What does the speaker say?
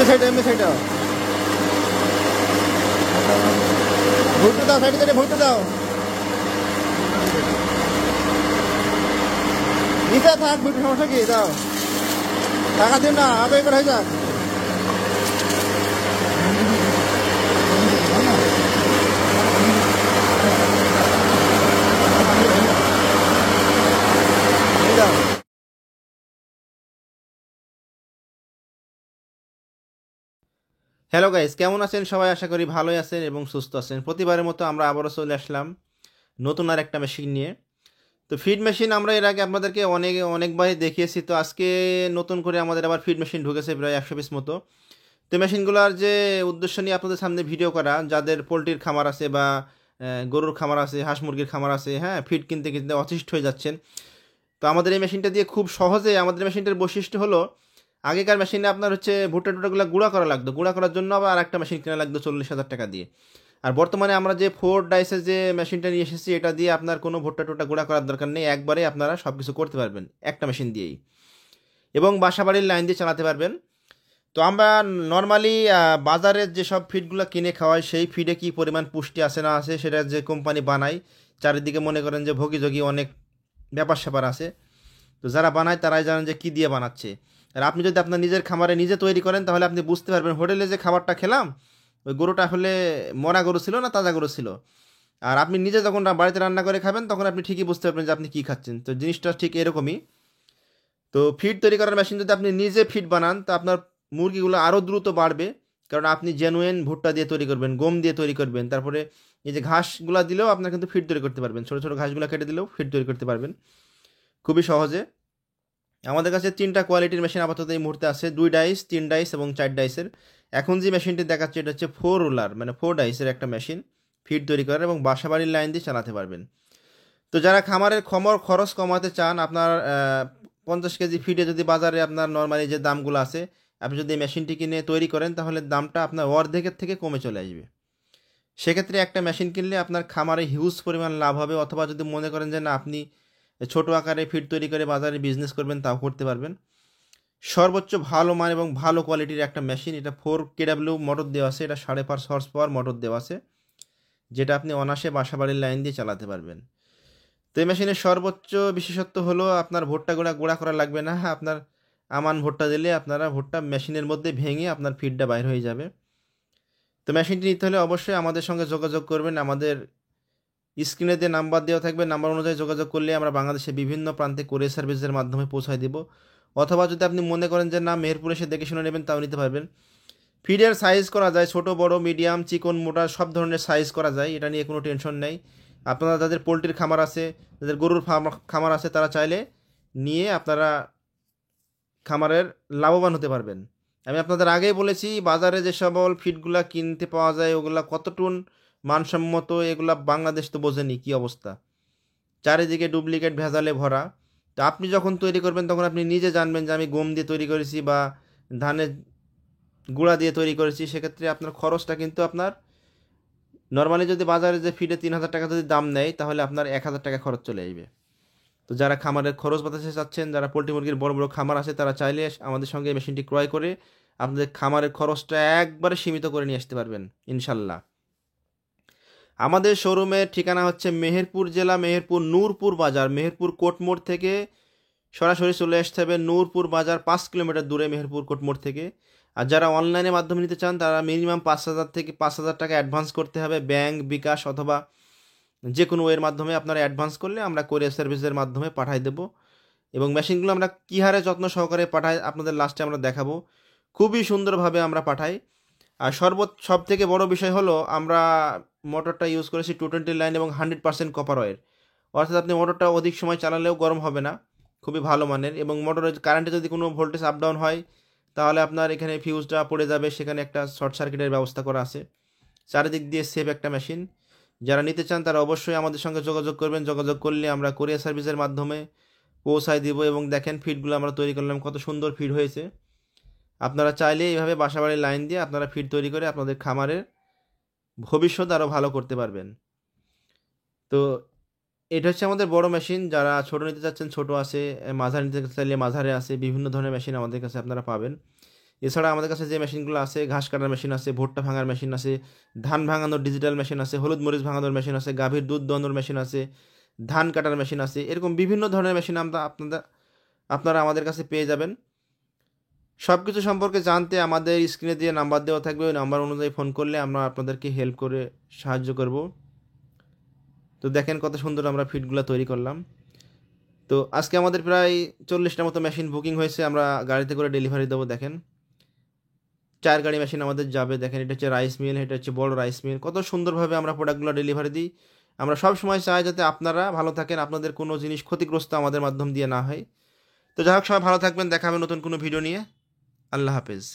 Side Bhuttu দাও, সাইডে ভুট্টু দাও, নিচে থাক ভুট্টু, সমস্যা কি? দাও, টাকা দিন না, আবে করে হয়ে যাক। হ্যালো গাইস, কেমন আছেন সবাই? আশা করি ভালোই আছেন এবং সুস্থ আছেন। প্রতিবারের মতো আমরা আবারও চলে আসলাম নতুন আর একটা মেশিন নিয়ে। তো ফিড মেশিন আমরা এর আগে আপনাদেরকে অনেকবারই দেখিয়েছি। তো আজকে নতুন করে আমাদের আবার ফিড মেশিন ঢুকেছে প্রায় 100 পিস মতো। তো মেশিনগুলোর যে উদ্দেশ্য নিয়ে আপনাদের সামনে ভিডিও করা, যাদের পোলট্রির খামার আছে বা গরুর খামার আছে, হাঁস মুরগির খামার আছে, হ্যাঁ, ফিড কিনতে কিনতে অতিষ্ঠ হয়ে যাচ্ছেন। তো আমাদের এই মেশিনটা দিয়ে খুব সহজে, আমাদের মেশিনটার বৈশিষ্ট্য হলো, আগেকার মেশিনে আপনার হচ্ছে ভুট্টা টুটাগুলো গুঁড়া করা লাগতো, গুঁড়া করার জন্য আবার আর একটা মেশিন কেনা লাগতো 40,000 টাকা দিয়ে। আর বর্তমানে আমরা যে 4 ডাইসের যে মেশিনটা নিয়ে এসেছি, এটা দিয়ে আপনার কোনো ভুট্টা টুটা গুঁড়া করার দরকার নেই, একবারে আপনারা সব কিছু করতে পারবেন একটা মেশিন দিয়েই, এবং বাসা বাড়ির লাইন দিয়ে চালাতে পারবেন। তো আমরা নর্মালি বাজারের যেসব ফিডগুলো কিনে খাওয়াই, সেই ফিডে কি পরিমাণ পুষ্টি আছে না আছে, সেটা যে কোম্পানি বানায়, চারিদিকে মনে করেন যে ভোগী অনেক ব্যাপার স্যাপার আছে। তো যারা বানায় তারাই জানেন যে কী দিয়ে বানাচ্ছে। আর আপনি যদি আপনার নিজের খামারে নিজে তৈরি করেন, তাহলে আপনি বুঝতে পারবেন হোটেলে যে খাবারটা খেলাম, ওই গরুটা আসলে মরা গরু ছিল না তাজা গরু ছিল। আর আপনি নিজে যখন বাড়িতে রান্না করে খাবেন, তখন আপনি ঠিকই বুঝতে পারবেন যে আপনি কী খাচ্ছেন। তো জিনিসটা ঠিক এরকমই। তো ফিড তৈরি করার মেশিন যদি আপনি নিজে ফিড বানান, তো আপনার মুরগিগুলো আরও দ্রুত বাড়বে, কারণ আপনি জেনুইন ভুট্টা দিয়ে তৈরি করবেন, গম দিয়ে তৈরি করবেন। তারপরে এই যে ঘাসগুলো দিলেও আপনার কিন্তু ফিড তৈরি করতে পারবেন, ছোটো ছোটো ঘাসগুলো কেটে দিলেও ফিড তৈরি করতে পারবেন খুবই সহজে। আমাদের কাছে 3টা কোয়ালিটির মেশিন আপাতত এই মুহূর্তে আছে, 2 ডাইস, 3 ডাইস এবং 4 ডাইসের। এখন যে মেশিনটি দেখাচ্ছে, এটা হচ্ছে 4 রোলার, মানে 4 ডাইসের একটা মেশিন, ফিড তৈরি করার এবং বাসা বাড়ির লাইন দিয়ে চালাতে পারবেন। তো যারা খামারের খরচ কমাতে চান, আপনার 50 কেজি ফিডে যদি বাজারে আপনার নর্মালি যে দামগুলো আছে, আপনি যদি এই মেশিনটি কিনে তৈরি করেন, তাহলে দামটা আপনার অর্ধেকের থেকে কমে চলে আসবে। সেক্ষেত্রে একটা মেশিন কিনলে আপনার খামারে হিউজ পরিমাণ লাভ হবে। অথবা যদি মনে করেন যে না, আপনি ছোট আকারে ফিড তৈরি করে বাজারে বিজনেস করবেন, তাও করতে পারবেন। সর্বোচ্চ ভালো মান এবং ভালো কোয়ালিটির একটা মেশিন। এটা 4 kW মোটর দেওয়া আছে, এটা 5.5 হর্স পাওয়ার মোটর দেওয়া আছে, যেটা আপনি অনায়াসে বাসা বাড়ির লাইন দিয়ে চালাতে পারবেন। তো এই মেশিনের সর্বোচ্চ বিশেষত্ব হলো, আপনার ভুট্টা গুঁড়া করা লাগবে না। হ্যাঁ, আপনার আমান ভুট্টা দিলে আপনারা ভুট্টা মেশিনের মধ্যে ভেঙে আপনার ফিডটা বাইর হয়ে যাবে। তো মেশিনটি নিতে হলে অবশ্যই আমাদের সঙ্গে যোগাযোগ করবেন। আমাদের স্ক্রিনে যে নাম্বার দেওয়া থাকবে, নাম্বার অনুযায়ী যোগাযোগ করলে আমরা বাংলাদেশে বিভিন্ন প্রান্তে কোরিয়ার সার্ভিসের মাধ্যমে পৌঁছায় দেব। অথবা যদি আপনি মনে করেন যে না, মেহেরপুরে এসে দেখে শুনে নেবেন, তাও নিতে পারবেন। ফিডের সাইজ করা যায় ছোট বড়, মিডিয়াম, চিকন, মোটা, সব ধরনের সাইজ করা যায়, এটা নিয়ে কোনো টেনশন নেই। আপনারা যাদের পোলট্রির খামার আছে, যাদের গরুর খামার আছে, তারা চাইলে নিয়ে আপনারা খামারের লাভবান হতে পারবেন। আমি আপনাদের আগেই বলেছি, বাজারে যে সকল ফিডগুলা কিনতে পাওয়া যায়, ওগুলা কতটুন মানসম্মত, এগুলা বাংলাদেশ তো বোঝেনি কী অবস্থা, চারিদিকে ডুপ্লিকেট ভেজালে ভরা। তো আপনি যখন তৈরি করবেন, তখন আপনি নিজে জানবেন যে আমি গম দিয়ে তৈরি করেছি বা ধানের গুঁড়া দিয়ে তৈরি করেছি। সেক্ষেত্রে আপনার খরচটা কিন্তু আপনার নর্মালি যদি বাজারে যে ফিডে 3,000 টাকা যদি দাম নেয়, তাহলে আপনার 1,000 টাকা খরচ চলে আসবে। তো যারা খামারের খরচ বাঁচাতে চাচ্ছেন, যারা পোলট্রি মুরগির বড় বড় খামার আছে, তারা চাইলে আমাদের সঙ্গে এই মেশিনটি ক্রয় করে আপনাদের খামারের খরচটা একবারে সীমিত করে নিয়ে আসতে পারবেন ইনশাল্লাহ। আমাদের শোরুমের ঠিকানা হচ্ছে মেহেরপুর জেলা, মেহেরপুর নূরপুর বাজার, মেহেরপুর কোটমোড় থেকে সরাসরি চলে আসতে হবে নূরপুর বাজার, 5 কিলোমিটার দূরে মেহেরপুর কোটমোড় থেকে। আর যারা অনলাইনের মাধ্যমে নিতে চান, তারা মিনিমাম 5,000 থেকে 5,000 টাকা অ্যাডভান্স করতে হবে, ব্যাংক, বিকাশ অথবা যে কোনো ওয়ের মাধ্যমে আপনারা অ্যাডভান্স করলে আমরা কোরিয়ার সার্ভিসের মাধ্যমে পাঠাই দেবো। এবং মেশিনগুলো আমরা কী হারে যত্ন সহকারে পাঠাই, আপনাদের লাস্টে আমরা দেখাবো। খুবই সুন্দরভাবে আমরা পাঠাই। আর সব থেকে বড় বিষয় হলো, আমরা মোটরটা ইউজ করেছি 220 লাইন এবং 100% কপার ওয়্যার। অর্থাৎ আপনি মোটরটা অধিক সময় চালালেও গরম হবে না, খুবই ভালো মানের। এবং মোটরের কারেন্টে যদি কোনো ভোল্টেজ আপ ডাউন হয়, তাহলে আপনার এখানে ফিউজটা পড়ে যাবে, সেখানে একটা শর্ট সার্কিটের ব্যবস্থা করা আছে। চারিদিক দিয়ে সেফ একটা মেশিন। যারা নিতে চান, তারা অবশ্যই আমাদের সঙ্গে যোগাযোগ করবেন। যোগাযোগ করলে আমরা কোরিয়ার সার্ভিসের মাধ্যমে পৌঁছায় দিব। এবং দেখেন ফিডগুলো আমরা তৈরি করলাম, কত সুন্দর ফিড হয়েছে। আপনারা চাইলে এইভাবে বাসাবাড়ির লাইন দিয়ে আপনারা ফিড তৈরি করে আপনাদের খামারের ভবিষ্যৎ আরও ভালো করতে পারবেন। তো এটা হচ্ছে আমাদের বড় মেশিন। যারা ছোট নিতে চাচ্ছেন, ছোট আছে, মাঝারি নিতে চাইলে মাঝারে আছে, বিভিন্ন ধরনের মেশিন আমাদের কাছে আপনারা পাবেন। এছাড়া আমাদের কাছে যে মেশিনগুলো আছে, ঘাস কাটার মেশিন আছে, ভুট্টা ভাঙার মেশিন আছে, ধান ভাঙানোর ডিজিটাল মেশিন আছে, হলুদ মরিচ ভাঙানোর মেশিন আছে, গাভীর দুধ দোহানোর মেশিন আছে, ধান কাটার মেশিন আছে, এরকম বিভিন্ন ধরনের মেশিন আপনারা আমাদের কাছে পেয়ে যাবেন। সব কিছু সম্পর্কে জানতে আমাদের স্ক্রিনে দিয়ে নাম্বার দেওয়া থাকবে, ওই নাম্বার অনুযায়ী ফোন করলে আমরা আপনাদেরকে হেল্প করে সাহায্য করব। তো দেখেন কত সুন্দর আমরা ফিডগুলো তৈরি করলাম। তো আজকে আমাদের প্রায় 40টার মতো মেশিন বুকিং হয়েছে, আমরা গাড়িতে করে ডেলিভারি দেবো। দেখেন 4 গাড়ি মেশিন আমাদের যাবে। দেখেন এটা হচ্ছে রাইস মিল, এটা হচ্ছে বড় রাইস মিল। কত সুন্দরভাবে আমরা প্রোডাক্টগুলো ডেলিভারি দিই। আমরা সব সময় চাই যাতে আপনারা ভালো থাকেন, আপনাদের কোনো জিনিস ক্ষতিগ্রস্ত আমাদের মাধ্যম দিয়ে না হয়। তো যাই হোক, সবাই ভালো থাকবেন, দেখা হবে নতুন কোনো ভিডিও নিয়ে। আল্লাহ হাফেজ।